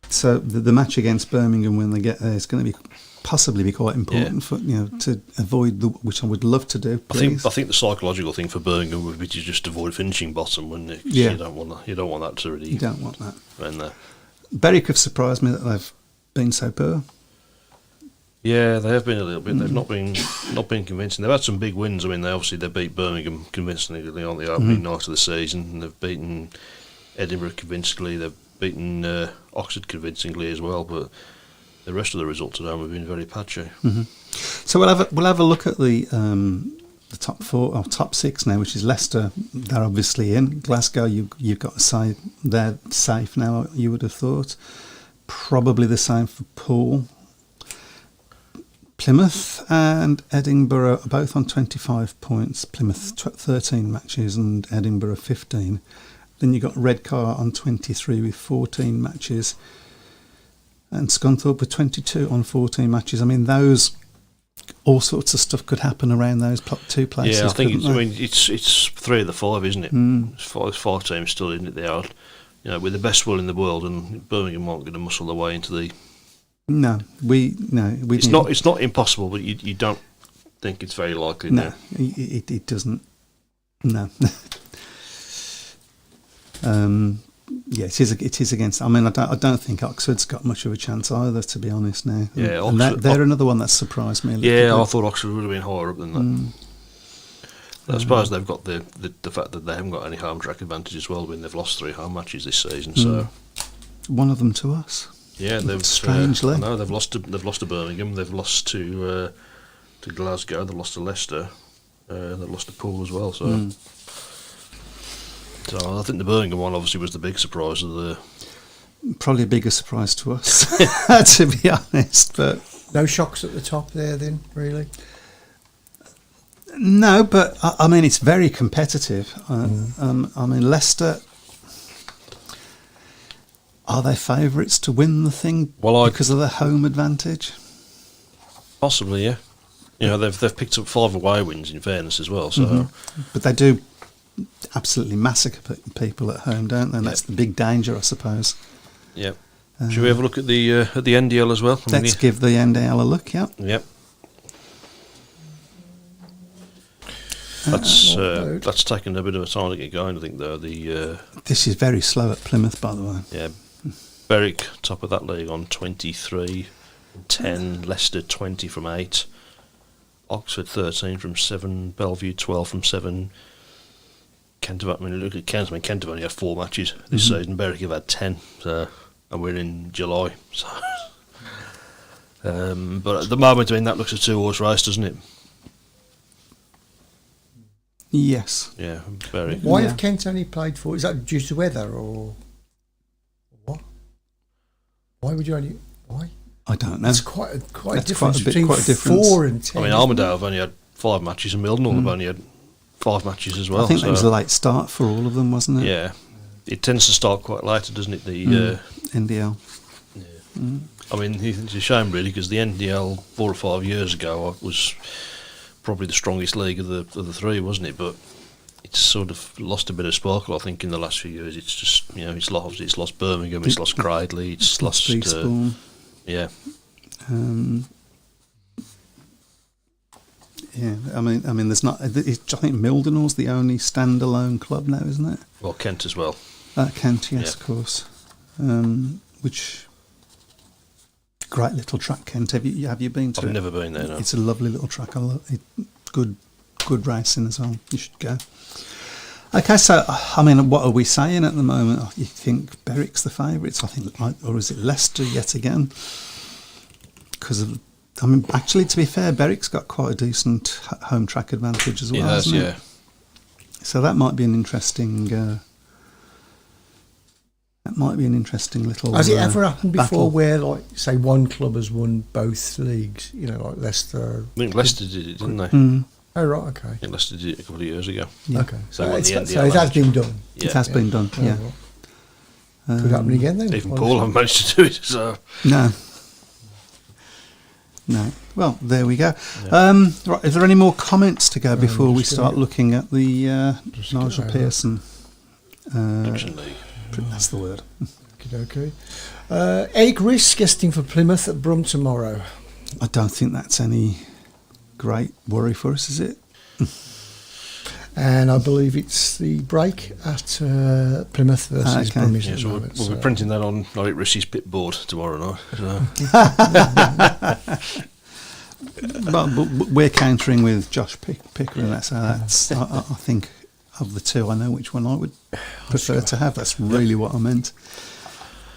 So the match against Birmingham when they get there is going to possibly be quite important for to avoid which I would love to do. Please. I think the psychological thing for Birmingham would be to just avoid finishing bottom, wouldn't it? 'Cause you don't want that to really. You don't want that. In there. Berwick have surprised me that they've been so poor. Yeah, they have been a little bit. They've not been convincing. They've had some big wins. I mean, they beat Birmingham convincingly on the opening night of the season, and they've beaten Edinburgh convincingly. They've beaten Oxford convincingly as well. But the rest of the results at home have been very patchy. So we'll have a look at the top 4 or top 6 now, which is Leicester. They're obviously in. Glasgow, you've got to say they're safe now. You would have thought. Probably the same for Poole. Plymouth and Edinburgh are both on 25 points. Plymouth 13 matches and Edinburgh 15. Then you've got Redcar on 23 with 14 matches. And Scunthorpe with 22 on 14 matches. I mean, all sorts of stuff could happen around those top 2 places. Yeah, I think it's 3 of the 5, isn't it? It's 5 teams still in it. They are, with the best will in the world, and Birmingham aren't going to muscle their way into the. No. It's not impossible, but you don't think it's very likely. No, it doesn't. No. It is against. I mean, I don't think Oxford's got much of a chance either, to be honest. Now, yeah, and they're another one that surprised me. I thought Oxford would have been higher up than that. I suppose they've got the fact that they haven't got any home track advantage as well. When they've lost 3 home matches this season, so one of them to us. Yeah, strangely. I know they've lost to Birmingham. They've lost to Glasgow. They've lost to Leicester. They've lost to Poole as well. So. So I think the Birmingham one obviously was the big surprise of the. Probably a bigger surprise to us, to be honest. But no shocks at the top there, then, really. No, but I mean it's very competitive. I mean Leicester. Are they favourites to win the thing because of their home advantage? Possibly, yeah. They've picked up 5 away wins in fairness as well. So, but they do absolutely massacre people at home, don't they? And that's the big danger, I suppose. Yeah. Should we have a look at the NDL as well? Let's give the NDL a look. Yeah. Yep. That's taken a bit of a time to get going. I think though this is very slow at Plymouth, by the way. Yeah. Berwick top of that league on 23, 10. Leicester 20 from 8. Oxford 13 from 7. Bellevue 12 from 7. Kent look at Kent. Kent have only had 4 matches this season. Berwick have had 10. So, and we're in July. So, but at the moment, that looks a 2-horse race, doesn't it? Yes. Yeah, Berwick. Why have Kent only played 4? Is that due to weather or what? Why would you only? Why? I don't know. It's quite a difference between 4 and 10. I mean, Armadale have only had 5 matches, and Mildenhall have only had 5 matches as well. I think it was a late start for all of them, wasn't it? Yeah, it tends to start quite later, doesn't it? The NDL. Yeah. I mean, it's a shame really because the NDL 4 or 5 years ago was probably the strongest league of the 3, wasn't it? But it's sort of lost a bit of sparkle, I think, in the last few years. It's just it's lost Birmingham, it's lost Cradley, it's lost Eastbourne. Yeah. Yeah, I mean, there's not. I think Mildenhall's the only standalone club now, isn't it? Well, Kent as well. Kent, yes, of course. Which great little track, Kent. Have you been to it? I've never been there. No. It's a lovely little track. I love it. Good racing as well. You should go. Okay, so I mean, what are we saying at the moment? You think Berwick's the favourites? I think, or is it Leicester yet again? Because of, I mean, actually, to be fair, Berwick's got quite a decent home track advantage as well. It has, hasn't yeah. it? So that might be an interesting. That might be an interesting little. Has it ever happened before battle. where, like, say, one club has won both leagues? You know, like Leicester. I think Leicester did it, didn't they? Mm, Oh, right, okay. I think Leicester did it a couple of years ago. yeah. Okay. So So, at it's, the end, so it has been done. It has been done. Oh, Yeah. right. Could happen again then. Even Paul haven't managed to do it, so... No. No. Well, there we go. Right. Is there any more comments to go before we just start gonna- looking at the Just Nigel go Pearson? Division League. That's the word. Okay. Egg Risk guesting for Plymouth at Brum tomorrow. I don't think that's any great worry for us, is it? And I believe it's the break at Plymouth versus Okay. Brummies. Yeah, at the so moment, we'll be printing that on Norwich Rissy's pit board tomorrow night. So. But we're countering with Josh Pickering. That's I think of the two, I know which one I would prefer to have. That's really what I meant.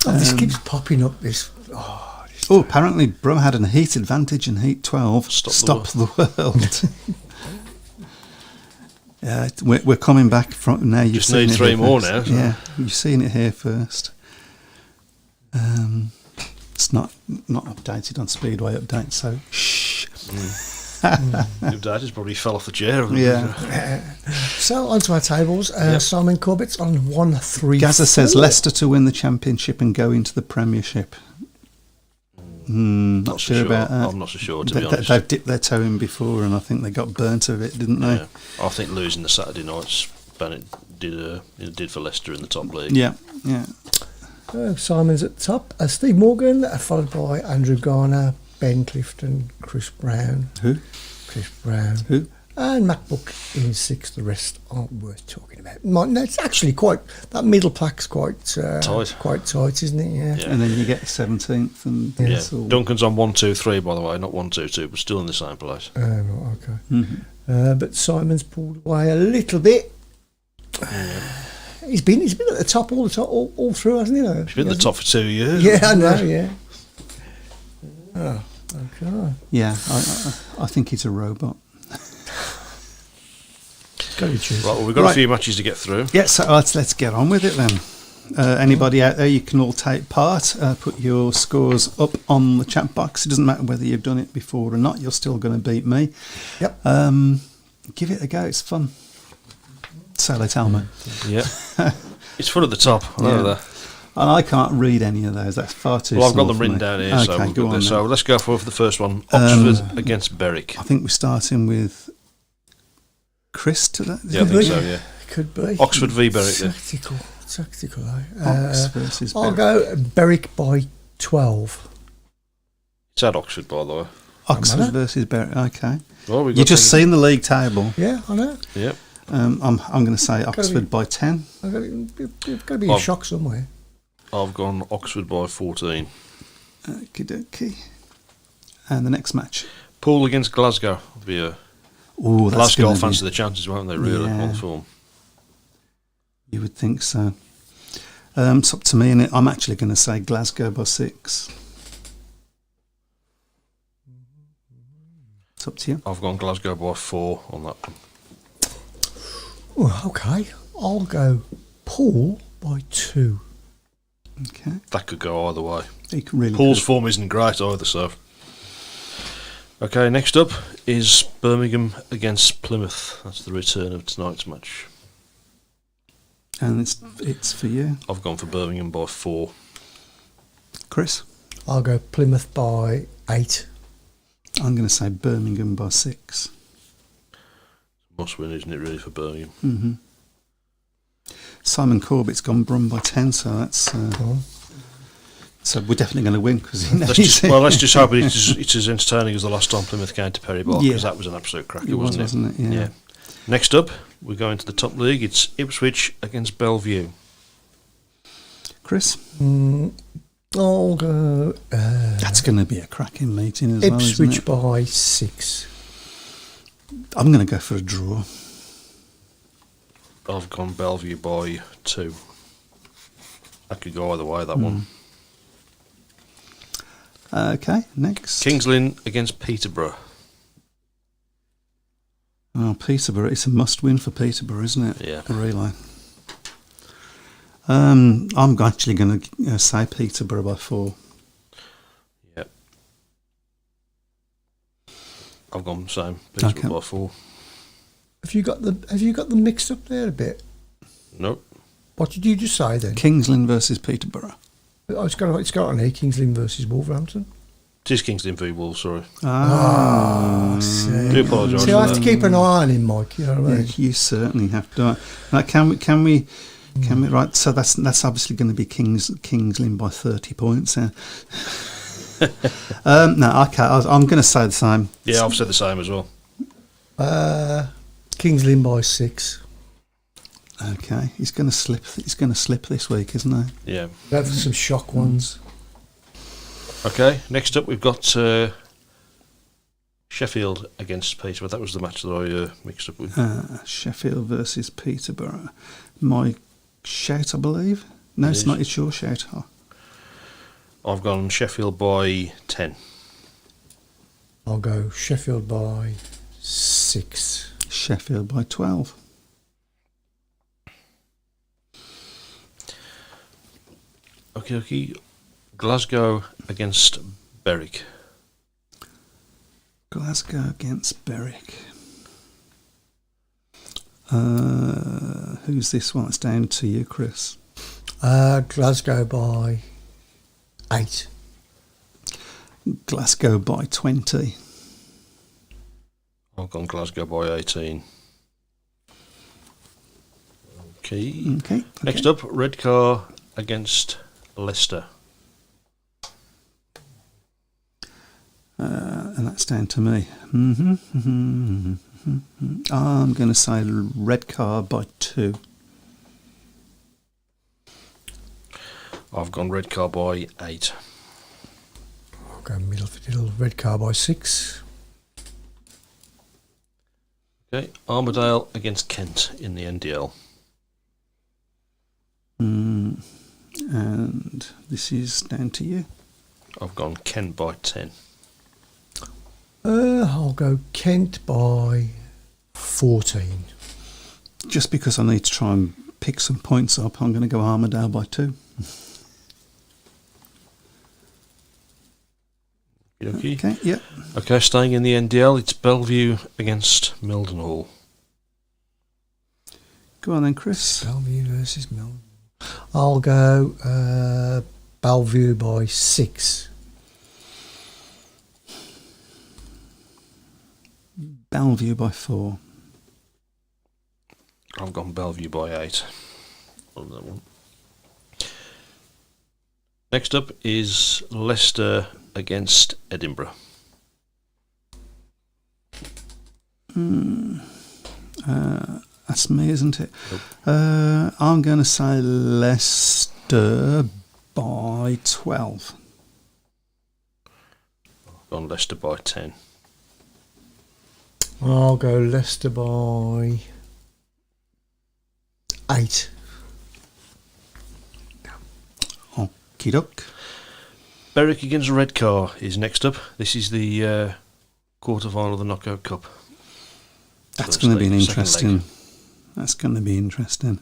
Oh, this keeps popping up. This. Oh, this Apparently Brum had a heat advantage in Heat 12. Stop the world. Yeah, we're coming back from now. You've Just seen need it three here more first. now, so. Yeah, you've seen it here first. It's not updated on Speedway Update, so shh. Your dad has probably fell off the chair. Yeah. So onto our tables. Simon Corbett's on 1-3. Gaza says Leicester to win the championship and go into the Premiership. Not so sure about that. I'm not so sure, to be They- honest. They've dipped their toe in before, and I think they got burnt of it, didn't they? Yeah. I think losing the Saturday nights, Bennett did for Leicester in the top league. Yeah. Simon's at the top. Steve Morgan, followed by Andrew Garner, Ben Clifton, Chris Brown. Who? Chris Brown. Who? And Matt Book in sixth. The rest aren't worth talking about. No, it's actually quite, that middle plaque's quite Tight. quite tight, isn't it? Yeah. Yeah. And then you get 17th, and Yeah. it's all- Duncan's on 1-2-3, by the way, not 1-2-2, but still in the same place. Right, okay. Mhm. But Simon's pulled away a little bit. He's been at the top all through, hasn't he? Though? He's been at the top for 2 years. Yeah, I know. Yeah. Oh, okay. Yeah, I think he's a robot. Got to be true. Right, well, we've got Right. a few matches to get through. Yeah, so let's get on with it then. Anybody out there, you can all take part. Put your scores up on the chat box. It doesn't matter whether you've done it before or not. You're still going to beat me. Yep. Give it a go. It's fun. So they tell me. Yeah. It's full at the top. I know Yeah. that. And I can't read any of those. That's far too Well, I've got small them for written me. down here, Okay, so we've go got on this. then. So let's go for the first one. Oxford against Berwick. I think we're starting with Chris today. Yeah, I think so, yeah. Could be. Oxford v Berwick, then. Tactical. Ox versus I'll Berwick. go Berwick by 12. It's at Oxford, by the way. Oxford Manor. versus Berwick. Okay. Well, we've You've got just seen the league table. Yeah, I know. Yep. I'm going to say Oxford be- by 10. There's got to be a shock somewhere. I've gone Oxford by 14. Okie dokie. And the next match. Poole against Glasgow. Will be a Oh, that's Glasgow going will to fancy be. the chances, won't they? Really, Yeah. on form. You would think so. It's up to me, and I'm actually going to say Glasgow by 6. It's up to you. I've gone Glasgow by 4 on that one. Oh, okay. I'll go Paul by 2. Okay. That could go either way. You can really Paul's could. form isn't great either, so. Okay, next up is Birmingham against Plymouth. That's the return of tonight's match. And it's for you, I've gone for Birmingham by 4. Chris. I'll go Plymouth by 8. I'm going to say Birmingham by 6. Must win, isn't it, really, for Birmingham? Mm-hmm. Simon Corbett's gone Brum by 10, so that's so we're definitely going to win because Let's just hope it's as entertaining as the last time Plymouth came to Perry Bar, because Yeah. that was an absolute cracker, It was, wasn't it? wasn't it? Yeah. Next up, we're going to the top league. It's Ipswich against Bellevue. Chris. I'll go That's going to be a cracking meeting as well, Ipswich isn't it? by 6. I'm going to go for a draw. I've gone Bellevue by 2. That could go either way, that one. Okay, next. Kings Lynn against Peterborough. Oh, Peterborough. It's a must-win for Peterborough, isn't it? Yeah. Really. I'm actually going to say Peterborough by 4. Yep. I've gone the same. Peterborough Okay. by 4. Have you got them mixed up there a bit? Nope. What did you just say then? Kingsland versus Peterborough. It's got on here, Kings Lynn versus Wolverhampton. It is Kings Lynn v Wolves, sorry. See. Do apologise See, for I have that. to keep an eye on him, Mike. You know what I mean? You certainly have to. Right, can we? Right. So that's obviously going to be Kingsland by 30 points. Yeah. No, okay. I'm going to say the same. Yeah, I've said the same as well. Kings Lynn by 6. Okay, he's going to slip. He's going to slip this week, isn't he? Yeah. They've some shock ones. Okay, next up we've got Sheffield against Peterborough. That was the match that I mixed up with. Sheffield versus Peterborough. My shout, I believe. No, It it's is. not. It's your shout. Oh, I've gone Sheffield by 10. I'll go Sheffield by 6. Sheffield by 12. Okay. Glasgow against Berwick. Glasgow against Berwick. Who's this one? It's down to you, Chris. Glasgow by 8. Glasgow by 20. I've gone Glasgow by 18. Okay. Okay. Next up, Redcar against Leicester. And that's down to me. I'm going to say Redcar by 2. I've gone Redcar by 8. I'll go middle fiddle, Redcar by 6. Okay. Armadale against Kent in the NDL. And this is down to you. I've gone Kent by 10. I'll go Kent by 14. Just because I need to try and pick some points up, I'm going to go Armadale by 2. Okay. Okay, yep. Okay, staying in the NDL, it's Bellevue against Mildenhall. Go on then, Chris. Bellevue versus Melbourne. I'll go Bellevue by 6. Bellevue by 4. I've gone Bellevue by 8 on that one. Next up is Leicester against Edinburgh. That's me, isn't it? Nope. I'm going to say Leicester by 12. I've gone Leicester by 10. I'll go Leicester by 8. Okie doke. Berwick against Redcar is next up. This is the quarter-final of the Knockout Cup. That's First going to be leg, an second interesting. leg. That's going to be interesting.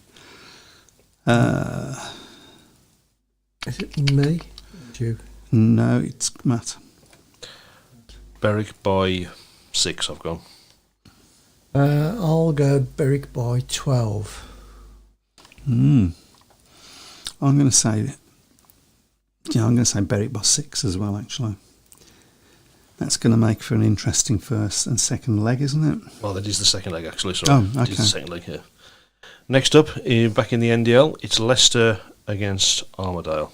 Is it me? You. No, it's Matt. Berwick by 6 I've gone. I'll go Berwick by 12. I'm going to say. Yeah, I'm going to say Berwick by 6 as well. Actually, that's going to make for an interesting first and second leg, isn't it? Well, that is the second leg actually. Sorry. Oh, It is the okay. second leg here. Next up, back in the NDL, it's Leicester against Armadale.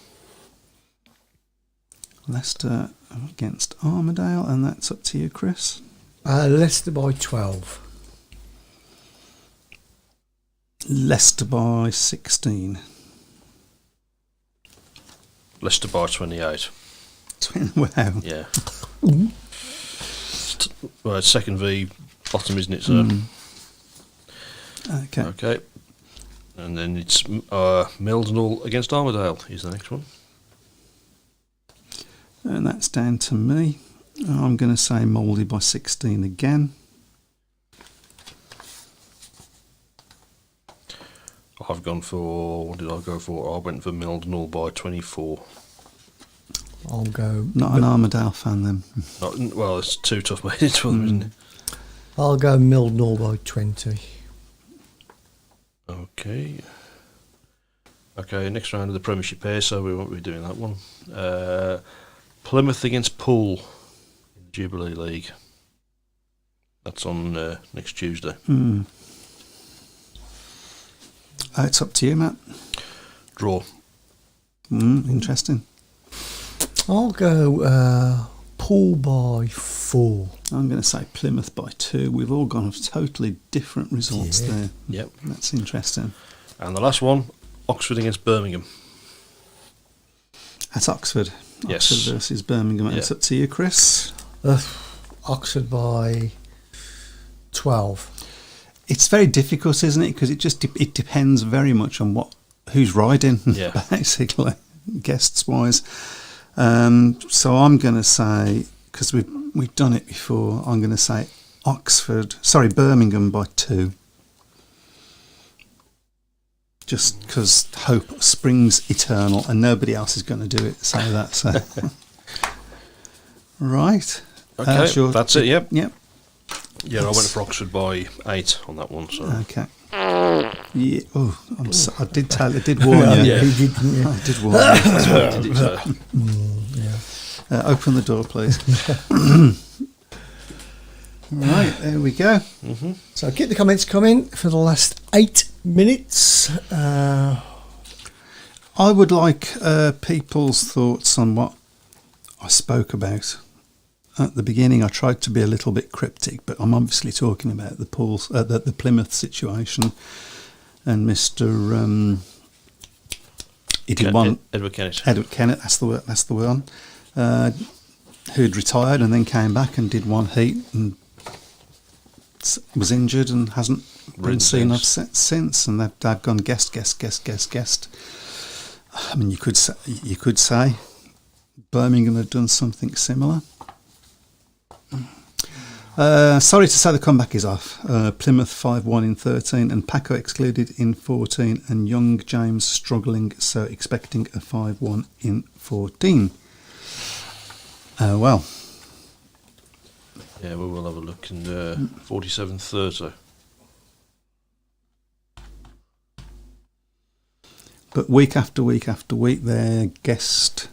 Leicester against Armadale, and that's up to you, Chris. Leicester by 12. Leicester by 16. Leicester by 28. Wow. Yeah. Well, it's second v bottom, isn't it, sir? Okay. Okay. And then it's Meldonall against Armadale is the next one. And that's down to me. I'm going to say Mouldy by 16 again. I've gone for, what did I go for? I went for Meldonall by 24. I'll go. Not an Armadale fan then. Well, it's too tough meetings for them, isn't it? I'll go Mildenhall by 20. Okay. Okay, next round of the Premiership here, so we won't be doing that one. Plymouth against Poole in the Jubilee League. That's on next Tuesday. It's up to you, Matt. Draw. Interesting. I'll go Poole by 4. I'm going to say Plymouth by 2. We've all gone with totally different results there. Yep. That's interesting. And the last one, Oxford against Birmingham. At Oxford. Yes. Oxford versus Birmingham. Yeah. It's up to you, Chris. Oxford by 12. It's very difficult, isn't it? Because it depends very much on who's riding, basically, guests-wise. So I'm going to say, because we've done it before, I'm going to say Birmingham by 2. Just because hope springs eternal and nobody else is going to do it. Say that. So. Right. Okay, that's it, yep. Yep. Yeah, I went for Oxford by 8 on that one. So. Okay. Yeah. Oh, I did warn you. Yeah. He did, didn't you? I did warn you. That's what I did say. Yeah. Open the door, please. Right, there we go. Mm-hmm. So keep the comments coming for the last 8 minutes. I would like people's thoughts on what I spoke about. At the beginning, I tried to be a little bit cryptic, but I'm obviously talking about the Plymouth situation and Mr. Edward Kennett. Edward Kennett, that's the one. Who'd retired and then came back and did one heat and was injured and hasn't been seen of since. And they've gone guest. I mean, you could say Birmingham have done something similar. Sorry to say the comeback is off. Plymouth 5-1 in 13 and Paco excluded in 14 and Young James struggling, so expecting a 5-1 in 14. Well. Yeah, we will have a look in 47-30. But week after week after week, they're guest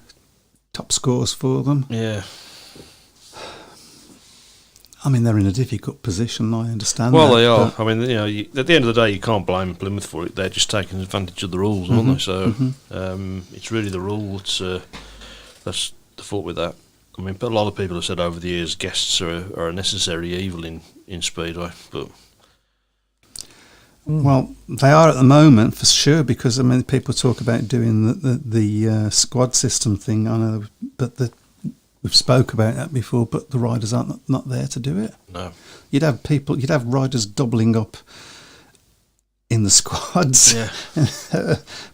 top scores for them. Yeah. I mean, they're in a difficult position, I understand. Well, that, they are. I mean, at the end of the day, you can't blame Plymouth for it. They're just taking advantage of the rules, aren't they? So it's really the rule that's the fault with that. I mean, a lot of people have said over the years guests are a necessary evil in Speedway, but... Well, they are at the moment, for sure, because, I mean, people talk about doing the squad system thing, I know, but we've spoke about that before, but the riders aren't not there to do it. No. You'd have riders doubling up in the squads. Yeah.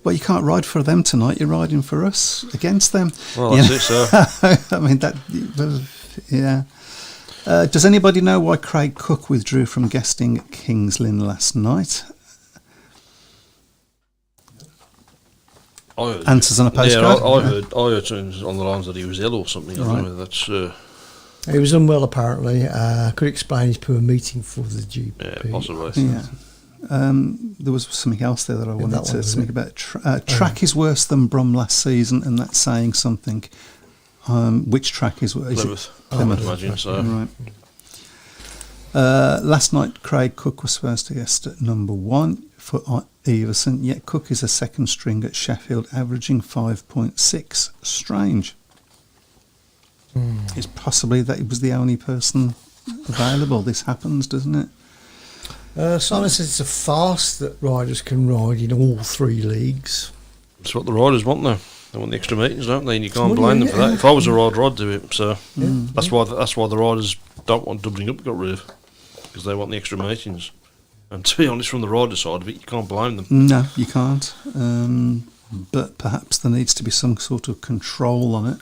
Well, you can't ride for them tonight. You're riding for us against them. Well, that's it, so... I mean, yeah. Does anybody know why Craig Cook withdrew from guesting at Kings Lynn last night? Answers on a postcard? Yeah, I heard on the lines that he was ill or something. I don't know. That's... He was unwell, apparently. Could explain his poor meeting for the GP. Yeah, possibly. Yeah. There was something else there that I wanted to speak about. Track is worse than Brum last season, and that's saying something. Which track is Plymouth. it? Plymouth. I imagine so. Right. Last night, Craig Cook was supposed to guest at number 1 for Everson, yet Cook is a second string at Sheffield, averaging 5.6. Strange. It's possibly that he was the only person available. This happens, doesn't it? Simon says it's a farce that riders can ride in all 3 leagues. That's what the riders want, though. They want the extra meetings, don't they? And you can't blame them for that. If I was a rider, I'd do it. So that's why the riders don't want doubling up got rid of, because they want the extra meetings. And to be honest, from the rider side of it, you can't blame them. No, you can't. But perhaps there needs to be some sort of control on it.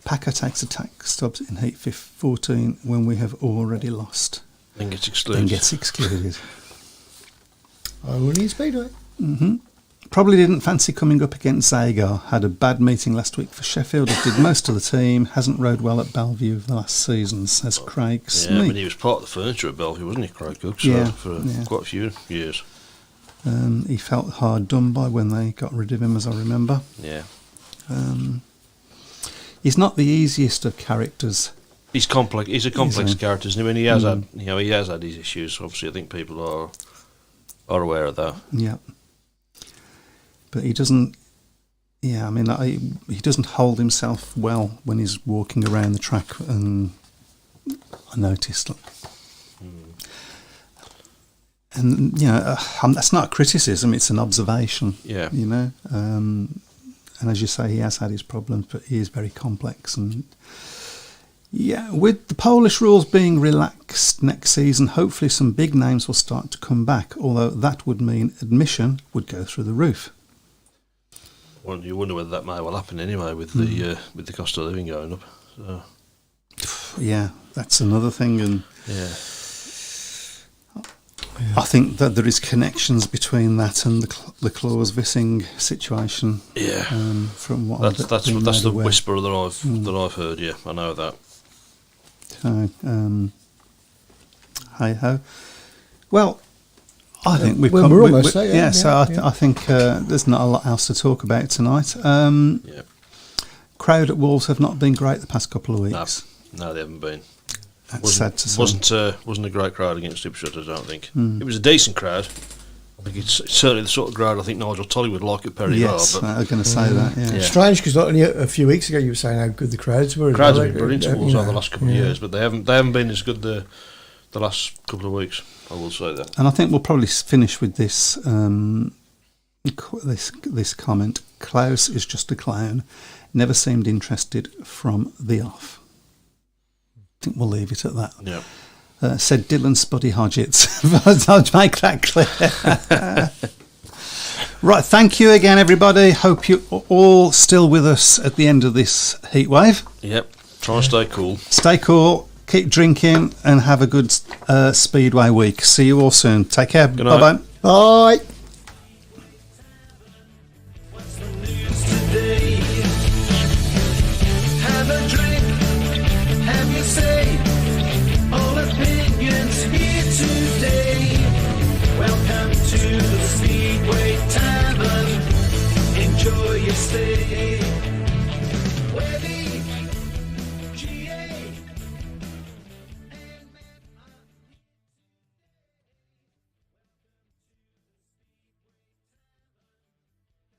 Packer takes attack stops in heat 14 when we have already lost. Then gets excluded. Then gets excluded. Only Speedway. Probably didn't fancy coming up against Zagar. Had a bad meeting last week for Sheffield. Did most of the team. Hasn't rode well at Bellevue of the last season, says Craig Yeah, Smith. I mean, he was part of the furniture at Bellevue, wasn't he, Craig Cooks? For quite a few years. He felt hard done by when they got rid of him, as I remember. Yeah. He's not the easiest of characters. He's complex. He's a complex Isn't he? character, isn't he? I mean, he has had his issues. Obviously, I think people are aware of that. Yeah. But he doesn't. Yeah, I mean, he doesn't hold himself well when he's walking around the track, and I noticed. And that's not a criticism; it's an observation. Yeah. And as you say, he has had his problems, but he is very complex. And yeah, with the Polish rules being relaxed next season, hopefully some big names will start to come back. Although that would mean admission would go through the roof. Well, you wonder whether that may well happen anyway with the cost of living going up. So. Yeah, that's another thing, and Yeah. I think that there is connections between that and the Klaus Vissing situation. Yeah. From what That's the whisper that I've heard. Yeah, I know that. So, hey ho. Well, I think we're almost there. Yeah, so I think there's not a lot else to talk about tonight. Yeah. Crowd at Wolves have not been great the past couple of weeks. No, they haven't been. That's sad to say. Wasn't a great crowd against Ipswich, I don't think. It was a decent crowd. I think it's certainly the sort of crowd I think Nigel Tully would like at Perry Yes, Bar. I was going to say that. Yeah. Yeah. Strange, because only a few weeks ago you were saying how good the crowds were. Crowds have been brilliant at Wolves you over the know, last couple of years, but they haven't been as good the last couple of weeks. I will say that. And I think we'll probably finish with this this comment. Klaus is just a clown. Never seemed interested from the off. I think we'll leave it at that. Yeah. Said Dylan Spuddy Hodgetts. I'll make that clear. Right, thank you again, everybody. Hope you're all still with us at the end of this heat wave. Yep. Try and stay cool. Stay cool, keep drinking, and have a good Speedway week. See you all soon. Take care. Good night. Bye-bye. Bye. What's the news today? Have a drink, have your say. All opinions here today. Welcome to the Speedway Tavern. Enjoy your stay.